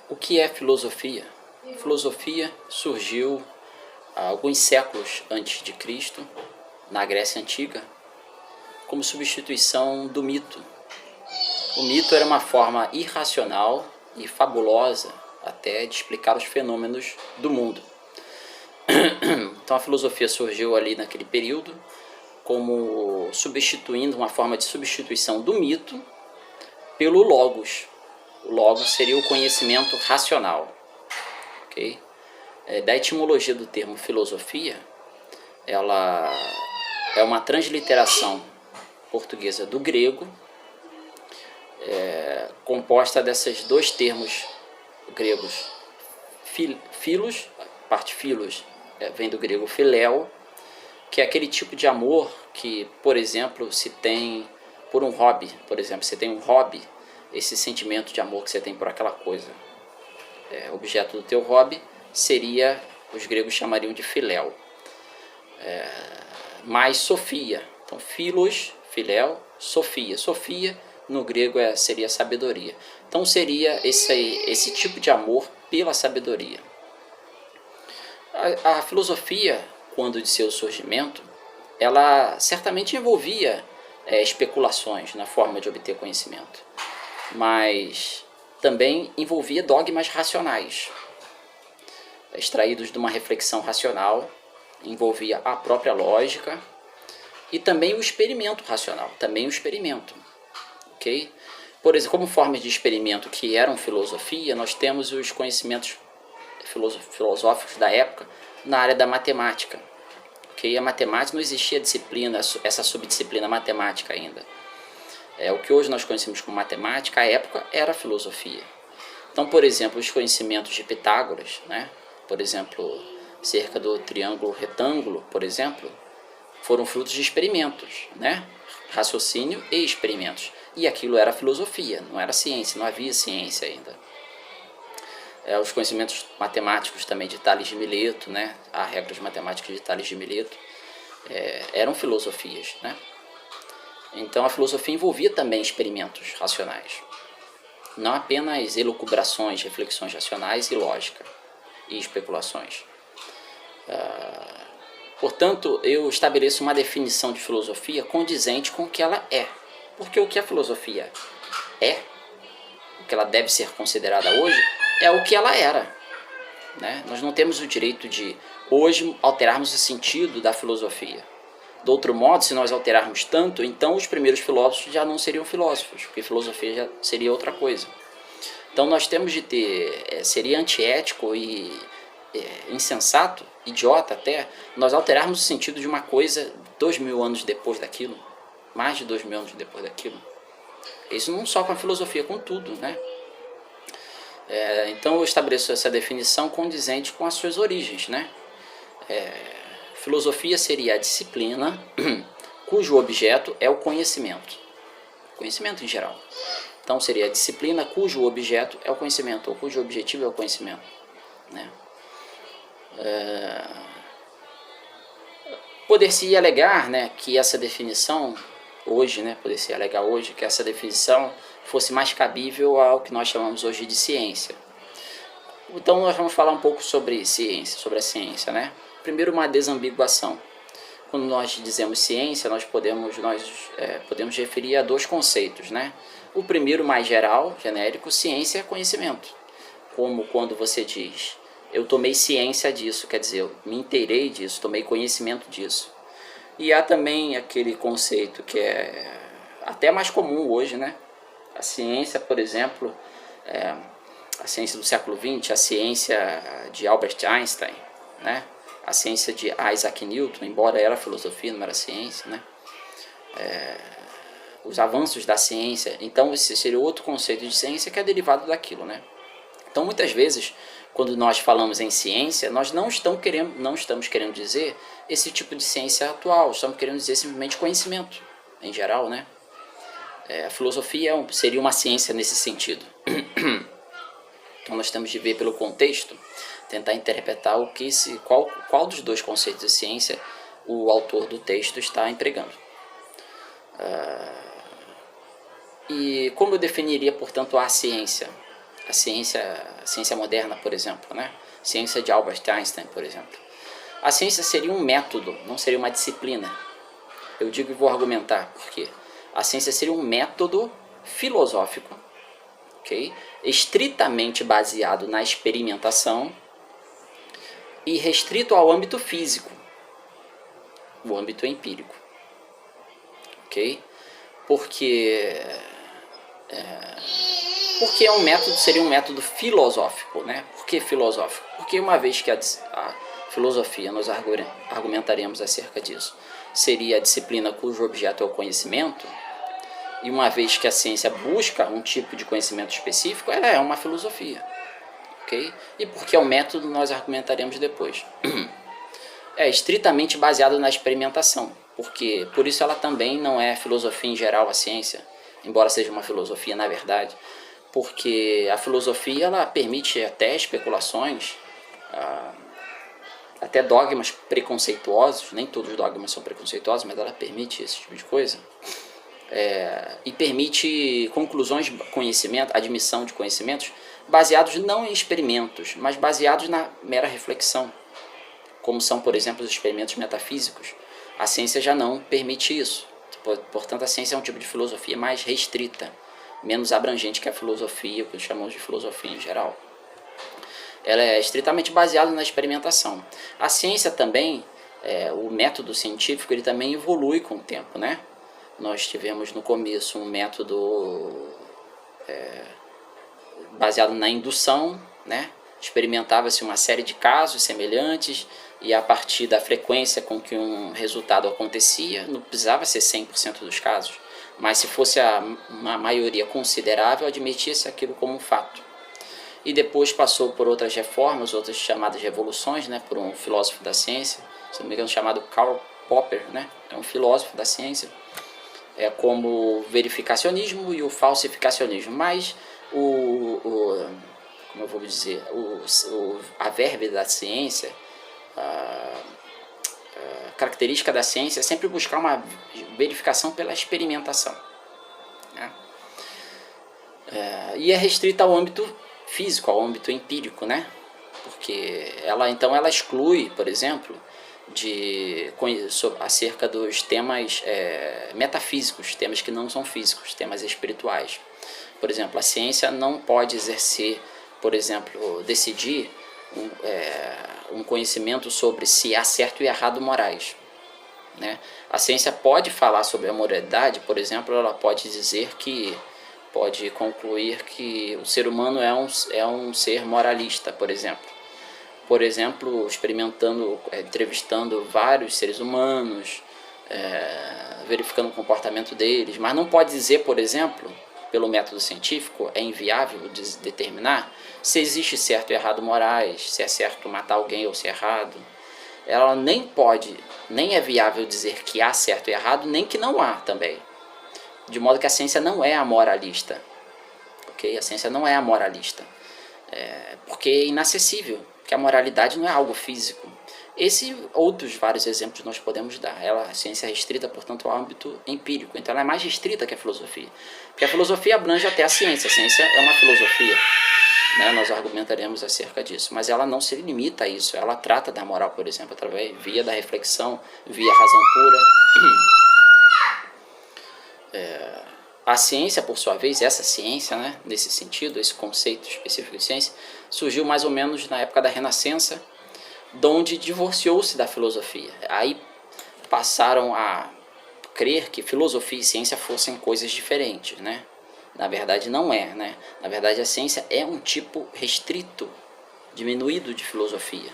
O que é filosofia? Filosofia surgiu há alguns séculos antes de Cristo, na Grécia Antiga, como substituição do mito. O mito era uma forma irracional e fabulosa até de explicar os fenômenos do mundo. Então a filosofia surgiu ali naquele período como substituindo uma forma de substituição do mito pelo logos. O logos seria o conhecimento racional. Okay? Da etimologia do termo filosofia, ela é uma transliteração portuguesa do grego, composta desses dois termos gregos. Philos, parte philos, vem do grego philéu, que é aquele tipo de amor que, por exemplo, se tem por um hobby. Por exemplo, você tem um hobby, esse sentimento de amor que você tem por aquela coisa. Objeto do teu hobby seria, os gregos chamariam de philéu. Mais Sofia. Então, philos, philéu, Sofia. Sofia, no grego, seria sabedoria. Então, seria esse tipo de amor pela sabedoria. A filosofia, quando de seu surgimento, ela certamente envolvia especulações na forma de obter conhecimento, mas também envolvia dogmas racionais, extraídos de uma reflexão racional, envolvia a própria lógica e também o experimento racional, ok? Por exemplo, como formas de experimento que eram filosofia, nós temos os conhecimentos filosóficos da época na área da matemática. Okay? A matemática, não existia disciplina, essa subdisciplina matemática ainda. O que hoje nós conhecemos como matemática, à época era filosofia. Então, por exemplo, os conhecimentos de Pitágoras, né? Por exemplo, cerca do triângulo retângulo, por exemplo, foram frutos de experimentos, né? Raciocínio e experimentos. E aquilo era filosofia, não era ciência, não havia ciência ainda. Os conhecimentos matemáticos também de Tales de Mileto, né? As regras matemáticas de Tales de Mileto eram filosofias, né? Então a filosofia envolvia também experimentos racionais, não apenas elucubrações, reflexões racionais e lógica e especulações. Portanto, eu estabeleço uma definição de filosofia condizente com o que ela é. Porque o que a filosofia é, o que ela deve ser considerada hoje, é o que ela era, né? Nós não temos o direito de, hoje, alterarmos o sentido da filosofia. De outro modo, se nós alterarmos tanto, então os primeiros filósofos já não seriam filósofos, porque filosofia já seria outra coisa. Então nós temos de ter, seria antiético e insensato, idiota até, nós alterarmos o sentido de uma coisa 2000 anos depois daquilo, mais de 2000 anos depois daquilo. Isso não só com a filosofia, com tudo, né? Então eu estabeleço essa definição condizente com as suas origens, né? Filosofia seria a disciplina cujo objeto é o conhecimento em geral. Então seria a disciplina cujo objeto é o conhecimento, ou cujo objetivo é o conhecimento, né? Poder-se alegar, né, que essa definição hoje, né, poder-se alegar hoje que essa definição fosse mais cabível ao que nós chamamos hoje de ciência. Então nós vamos falar um pouco sobre ciência, sobre a ciência, né? Primeiro, uma desambiguação. Quando nós dizemos ciência, nós podemos referir a dois conceitos, né? O primeiro, mais geral, genérico, ciência é conhecimento. Como quando você diz, eu tomei ciência disso, quer dizer, eu me inteirei disso, tomei conhecimento disso. E há também aquele conceito que é até mais comum hoje, né? A ciência, por exemplo, a ciência do século XX, a ciência de Albert Einstein, né? A ciência de Isaac Newton, embora era filosofia, não era ciência, né? Os avanços da ciência, então esse seria outro conceito de ciência que é derivado daquilo, né? Então muitas vezes, quando nós falamos em ciência, nós não estamos querendo dizer esse tipo de ciência atual, estamos querendo dizer simplesmente conhecimento, em geral, né? A filosofia seria uma ciência nesse sentido. Então nós temos de ver pelo contexto, tentar interpretar qual dos dois conceitos de ciência o autor do texto está empregando. E como eu definiria, portanto, a ciência? a ciência moderna, por exemplo, né? Ciência de Albert Einstein, por exemplo. A ciência seria um método, não seria uma disciplina. Eu digo e vou argumentar por quê. A ciência seria um método filosófico, okay? Estritamente baseado na experimentação e restrito ao âmbito físico, o âmbito empírico. Okay? Porque é um método, seria um método filosófico, né? Por que filosófico? Porque uma vez que a filosofia, nós argumentaremos acerca disso, seria a disciplina cujo objeto é o conhecimento, e uma vez que a ciência busca um tipo de conhecimento específico, ela é uma filosofia. Okay? E porque é um método, nós argumentaremos depois. É estritamente baseado na experimentação, porque por isso ela também não é filosofia em geral, a ciência, embora seja uma filosofia na verdade, porque a filosofia ela permite até especulações, até dogmas preconceituosos, nem todos os dogmas são preconceituosos, mas ela permite esse tipo de coisa, e permite conclusões de conhecimento, admissão de conhecimentos, baseados não em experimentos, mas baseados na mera reflexão, como são, por exemplo, os experimentos metafísicos. A ciência já não permite isso. Portanto, a ciência é um tipo de filosofia mais restrita, menos abrangente que a filosofia, o que chamamos de filosofia em geral. Ela é estritamente baseada na experimentação. A ciência também, o método científico, ele também evolui com o tempo, né? Nós tivemos no começo um método baseado na indução, né? Experimentava-se uma série de casos semelhantes e a partir da frequência com que um resultado acontecia, não precisava ser 100% dos casos, mas se fosse uma maioria considerável, admitia-se aquilo como um fato. E depois passou por outras reformas, outras chamadas revoluções, né, por um filósofo da ciência, se não me engano chamado Karl Popper, né, é um filósofo da ciência, como o verificacionismo e o falsificacionismo, mas como eu vou dizer, a verve da ciência, a característica da ciência é sempre buscar uma verificação pela experimentação, né? E é restrita ao âmbito físico, ao âmbito empírico, né? Porque ela exclui, por exemplo, acerca dos temas metafísicos, temas que não são físicos, temas espirituais. Por exemplo, a ciência não pode exercer, por exemplo, decidir um conhecimento sobre se há certo e errado morais, né? A ciência pode falar sobre a moralidade, por exemplo, ela pode pode concluir que o ser humano é um ser moralista, por exemplo. Por exemplo, entrevistando vários seres humanos, verificando o comportamento deles, mas não pode dizer, por exemplo, pelo método científico, é inviável determinar se existe certo e errado morais, se é certo matar alguém ou se é errado. Ela nem é viável dizer que há certo e errado, nem que não há também. De modo que a ciência não é amoralista. Okay? A ciência não é amoralista. Porque é inacessível, porque a moralidade não é algo físico. Esse outros vários exemplos nós podemos dar. A ciência é restrita, portanto, ao âmbito empírico. Então ela é mais restrita que a filosofia. Porque a filosofia abrange até a ciência. A ciência é uma filosofia, né? Nós argumentaremos acerca disso. Mas ela não se limita a isso. Ela trata da moral, por exemplo, via da reflexão, via razão pura. A ciência, por sua vez, essa ciência, né, nesse sentido, esse conceito específico de ciência, surgiu mais ou menos na época da Renascença, onde divorciou-se da filosofia. Aí passaram a crer que filosofia e ciência fossem coisas diferentes, né? Na verdade não é, né? Na verdade a ciência é um tipo restrito, diminuído de filosofia,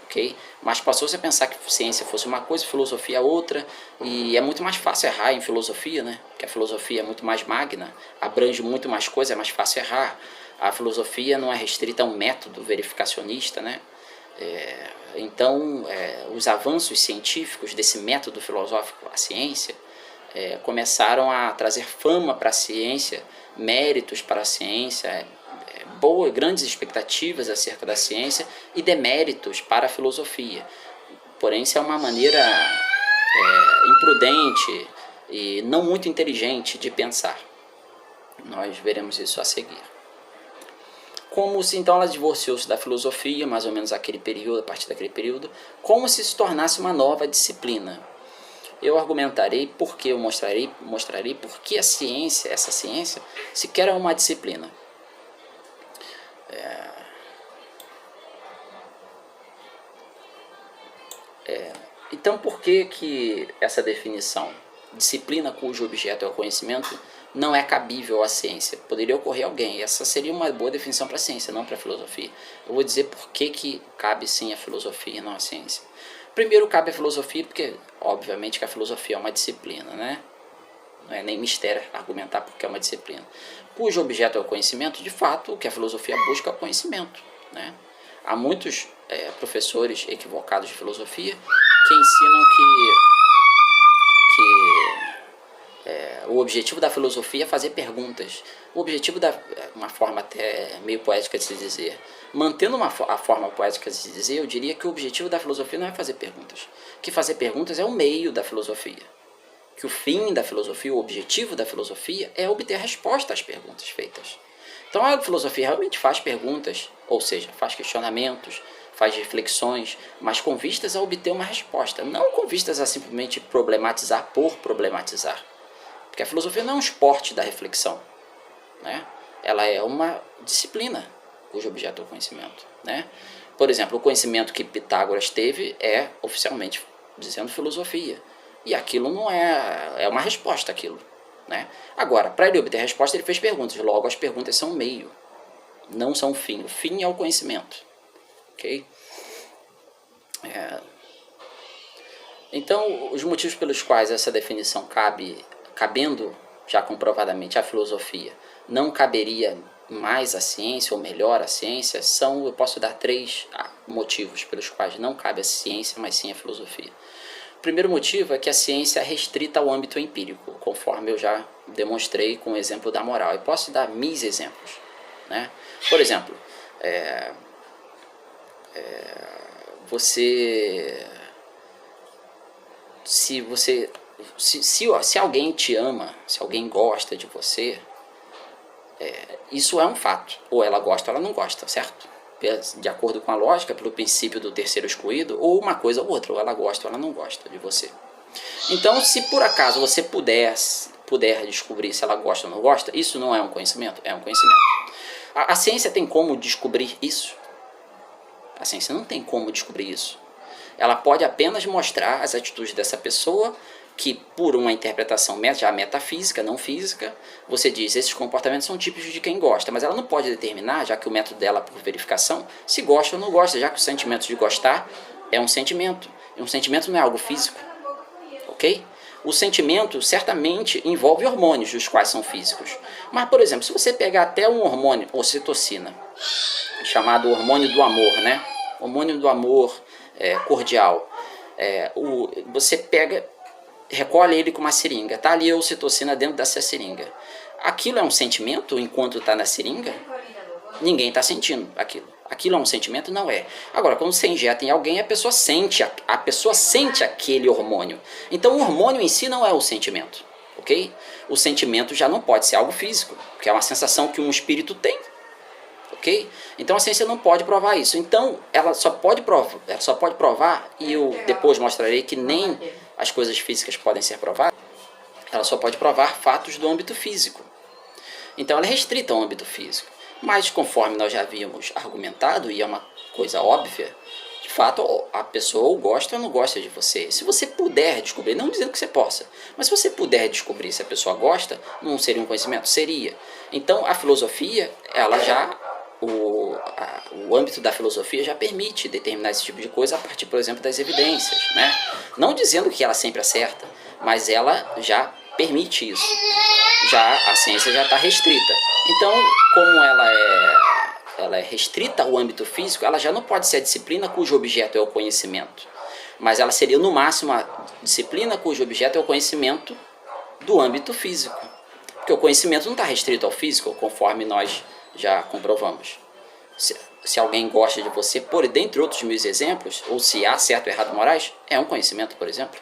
ok? Mas passou-se a pensar que ciência fosse uma coisa, filosofia outra, e é muito mais fácil errar em filosofia, né? Porque a filosofia é muito mais magna, abrange muito mais coisas, é mais fácil errar. A filosofia não é restrita a um método verificacionista, né? Então, os avanços científicos desse método filosófico, a ciência, começaram a trazer fama para a ciência, méritos para a ciência, grandes expectativas acerca da ciência e deméritos para a filosofia. Porém, isso é uma maneira imprudente e não muito inteligente de pensar. Nós veremos isso a seguir. como se então ela divorciou-se da filosofia, mais ou menos aquele período, a partir daquele período, como se tornasse uma nova disciplina. Eu argumentarei porque eu mostrarei porque a ciência, essa ciência, sequer é uma disciplina. Então, por que essa definição, disciplina cujo objeto é o conhecimento, não é cabível à ciência? Poderia ocorrer alguém, essa seria uma boa definição para a ciência, não para a filosofia. Eu vou dizer por que cabe sim a filosofia e não a ciência. Primeiro, cabe a filosofia porque, obviamente, que a filosofia é uma disciplina, né? Não é nem mistério argumentar porque é uma disciplina. Cujo objeto é o conhecimento, de fato, o que a filosofia busca é o conhecimento, né? Há muitos professores equivocados de filosofia que ensinam que o objetivo da filosofia é fazer perguntas. O objetivo uma forma até meio poética de se dizer, mantendo a forma poética de se dizer, eu diria que o objetivo da filosofia não é fazer perguntas. Que fazer perguntas é o meio da filosofia. Que o fim da filosofia, o objetivo da filosofia é obter resposta às perguntas feitas. Então a filosofia realmente faz perguntas, ou seja, faz questionamentos, faz reflexões, mas com vistas a obter uma resposta, não com vistas a simplesmente problematizar por problematizar. Porque a filosofia não é um esporte da reflexão, né? Ela é uma disciplina cujo objeto é o conhecimento, né? Por exemplo, o conhecimento que Pitágoras teve é, oficialmente dizendo, filosofia. E aquilo não é uma resposta àquilo, né? Agora, para ele obter a resposta, ele fez perguntas. Logo, as perguntas são meio, não são fim. O fim é o conhecimento. Ok? Então, os motivos pelos quais essa definição cabendo já comprovadamente à filosofia, não caberia mais à ciência, ou melhor à ciência, eu posso dar 3 motivos pelos quais não cabe à ciência, mas sim à filosofia. O primeiro motivo é que a ciência é restrita ao âmbito empírico, conforme eu já demonstrei com o exemplo da moral. Eu posso dar 1000 exemplos, né? Por exemplo, se alguém te ama, se alguém gosta de você, isso é um fato. Ou ela gosta ou ela não gosta, certo? De acordo com a lógica, pelo princípio do terceiro excluído, ou uma coisa ou outra, ou ela gosta ou ela não gosta de você. Então, se por acaso você puder descobrir se ela gosta ou não gosta, isso não é um conhecimento? É um conhecimento. A ciência tem como descobrir isso? A ciência não tem como descobrir isso. Ela pode apenas mostrar as atitudes dessa pessoa que, por uma interpretação já metafísica, não física, você diz, esses comportamentos são típicos de quem gosta, mas ela não pode determinar, já que o método dela é por verificação, se gosta ou não gosta, já que o sentimento de gostar é um sentimento, e um sentimento não é algo físico, ok? O sentimento certamente envolve hormônios, os quais são físicos. Mas, por exemplo, se você pegar até um hormônio, ocitocina, chamado hormônio do amor, né? Hormônio do amor cordial, você recolhe ele com uma seringa, tá ali a ocitocina dentro dessa seringa. Aquilo é um sentimento enquanto está na seringa? Ninguém está sentindo aquilo. Aquilo é um sentimento? Não é. Agora, quando você injeta em alguém, a pessoa sente aquele hormônio. Então, o hormônio em si não é o sentimento, ok? O sentimento já não pode ser algo físico, porque é uma sensação que um espírito tem, ok? Então, a ciência não pode provar isso. Então, ela só pode provar, e eu depois mostrarei que nem as coisas físicas podem ser provadas, ela só pode provar fatos do âmbito físico. Então, ela é restrita ao âmbito físico. Mas, conforme nós já havíamos argumentado, e é uma coisa óbvia, de fato, a pessoa ou gosta ou não gosta de você. Se você puder descobrir, não dizendo que você possa, mas se você puder descobrir se a pessoa gosta, não seria um conhecimento? Seria. Então, a filosofia, ela já, o âmbito da filosofia já permite determinar esse tipo de coisa a partir, por exemplo, das evidências, né? Não dizendo que ela sempre acerta, mas ela já permite isso. Já a ciência já está restrita. Então, como ela é restrita ao âmbito físico, ela já não pode ser a disciplina cujo objeto é o conhecimento. Mas ela seria, no máximo, a disciplina cujo objeto é o conhecimento do âmbito físico. Porque o conhecimento não está restrito ao físico, conforme nós já comprovamos. Se alguém gosta de você, por dentre outros 1000 exemplos, ou se há certo ou errado morais, é um conhecimento, por exemplo.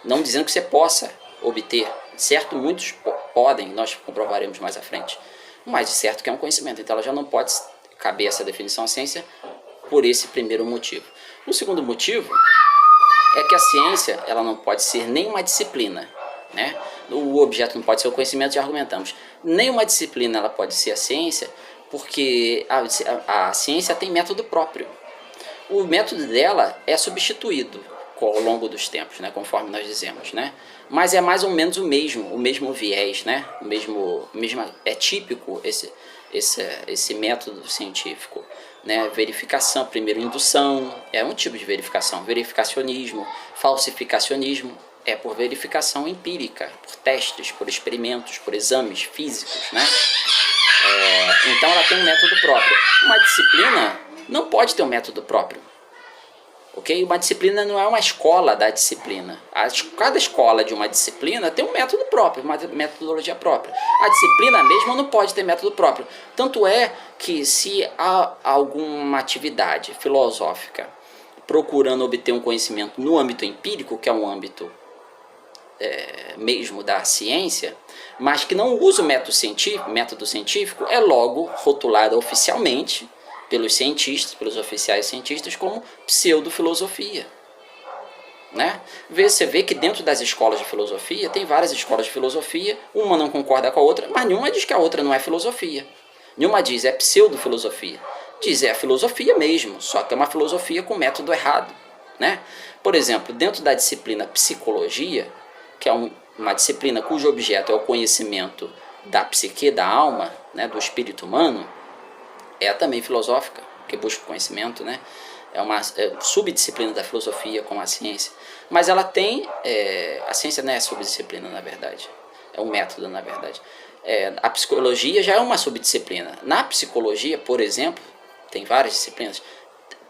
Não dizendo que você possa obter. Certo, muitos podem, nós comprovaremos mais à frente. Mas de certo que é um conhecimento. Então ela já não pode caber essa definição à ciência por esse primeiro motivo. O segundo motivo é que a ciência ela não pode ser nem uma disciplina, né? O objeto não pode ser o conhecimento, já argumentamos. Nem uma disciplina ela pode ser a ciência, porque a ciência tem método próprio. O método dela é substituído ao longo dos tempos, né, conforme nós dizemos, né? Mas é mais ou menos o mesmo viés, né? É típico esse método científico, né? Verificação, primeiro indução, é um tipo de verificação, verificacionismo, falsificacionismo, é por verificação empírica, por testes, por experimentos, por exames físicos, né? Então ela tem um método próprio. Uma disciplina não pode ter um método próprio. Okay? Uma disciplina não é uma escola da disciplina. Cada escola de uma disciplina tem um método próprio, uma metodologia própria. A disciplina mesmo não pode ter método próprio. Tanto é que se há alguma atividade filosófica procurando obter um conhecimento no âmbito empírico, que é um âmbito mesmo da ciência, mas que não usa o método científico, é logo rotulada oficialmente pelos cientistas, pelos oficiais cientistas, como pseudofilosofia. Né? Você vê que dentro das escolas de filosofia, tem várias escolas de filosofia, uma não concorda com a outra, mas nenhuma diz que a outra não é filosofia. Nenhuma diz é pseudofilosofia. Diz é a filosofia mesmo, só que é uma filosofia com método errado. Né? Por exemplo, dentro da disciplina psicologia, que é uma disciplina cujo objeto é o conhecimento da psique, da alma, né, do espírito humano, é também filosófica, que busca o conhecimento, né? É uma subdisciplina da filosofia como a ciência. Mas ela tem... a ciência não é subdisciplina, na verdade. É um método, na verdade. A psicologia já é uma subdisciplina. Na psicologia, por exemplo, tem várias disciplinas,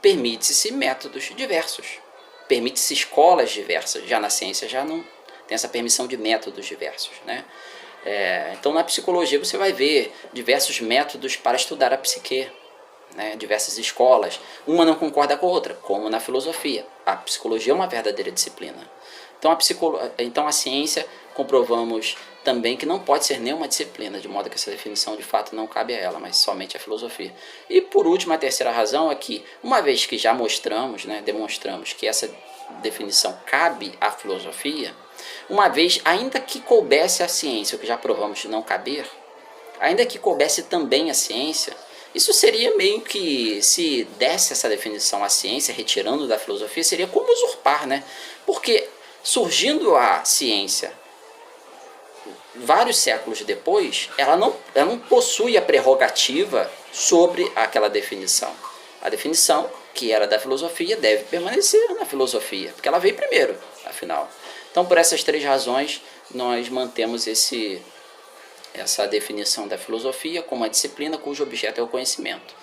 permite-se métodos diversos. Permite-se escolas diversas. Já na ciência já não tem essa permissão de métodos diversos, né? Então na psicologia você vai ver diversos métodos para estudar a psique, né? Diversas escolas, uma não concorda com a outra, como na filosofia. A psicologia é uma verdadeira disciplina. Então a ciência, comprovamos também que não pode ser nenhuma disciplina, de modo que essa definição de fato não cabe a ela, mas somente a filosofia. E por último, a terceira razão é que, uma vez que já mostramos, né, demonstramos que essa definição cabe à filosofia, uma vez, ainda que coubesse a ciência, o que já provamos de não caber, ainda que coubesse também a ciência, isso seria meio que, se desse essa definição à ciência, retirando da filosofia, seria como usurpar, né? Porque surgindo a ciência vários séculos depois, ela não possui a prerrogativa sobre aquela definição. A definição, que era da filosofia, deve permanecer na filosofia, porque ela veio primeiro, afinal. Então, por essas três razões, nós mantemos essa definição da filosofia como uma disciplina cujo objeto é o conhecimento.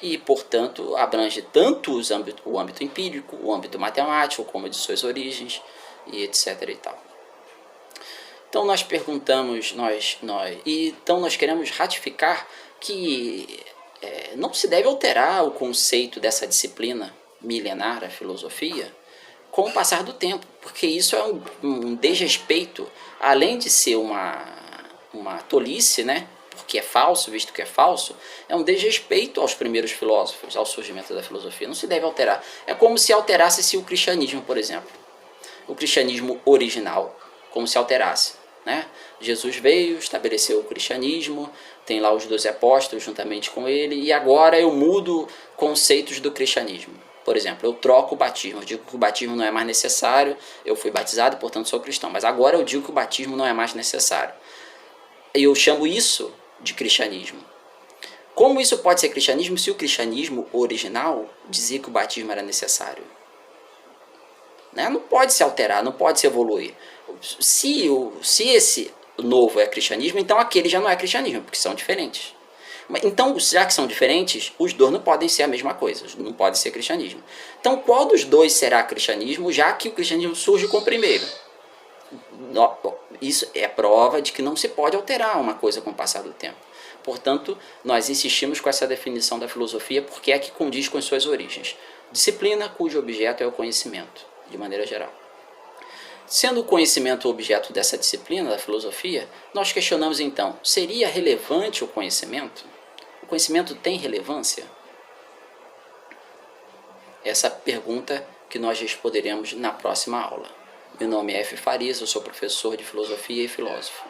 E, portanto, abrange tanto o âmbito empírico, o âmbito matemático, como de suas origens, e etc. e tal. Então, nós perguntamos, então nós queremos ratificar que não se deve alterar o conceito dessa disciplina milenar, a filosofia, com o passar do tempo, porque isso é um desrespeito, além de ser uma tolice, né? Porque é falso, visto que é falso, é um desrespeito aos primeiros filósofos, ao surgimento da filosofia. Não se deve alterar. É como se alterasse-se o cristianismo, por exemplo. O cristianismo original, como se alterasse. Né? Jesus veio, estabeleceu o cristianismo, tem lá os 12 apóstolos juntamente com ele, e agora eu mudo conceitos do cristianismo. Por exemplo, eu troco o batismo, eu digo que o batismo não é mais necessário, eu fui batizado, portanto sou cristão, mas agora eu digo que o batismo não é mais necessário. E eu chamo isso de cristianismo. Como isso pode ser cristianismo se o cristianismo original dizia que o batismo era necessário? Né? Não pode se alterar, não pode se evoluir. Se esse novo é cristianismo, então aquele já não é cristianismo, porque são diferentes. Então, já que são diferentes, os dois não podem ser a mesma coisa, não pode ser cristianismo. Então, qual dos dois será cristianismo, já que o cristianismo surge com o primeiro? Isso é prova de que não se pode alterar uma coisa com o passar do tempo. Portanto, nós insistimos com essa definição da filosofia porque é que condiz com as suas origens. Disciplina cujo objeto é o conhecimento, de maneira geral. Sendo o conhecimento o objeto dessa disciplina, da filosofia, nós questionamos então, seria relevante o conhecimento? O conhecimento tem relevância? Essa pergunta que nós responderemos na próxima aula. Meu nome é F. Farias, eu sou professor de filosofia e filósofo.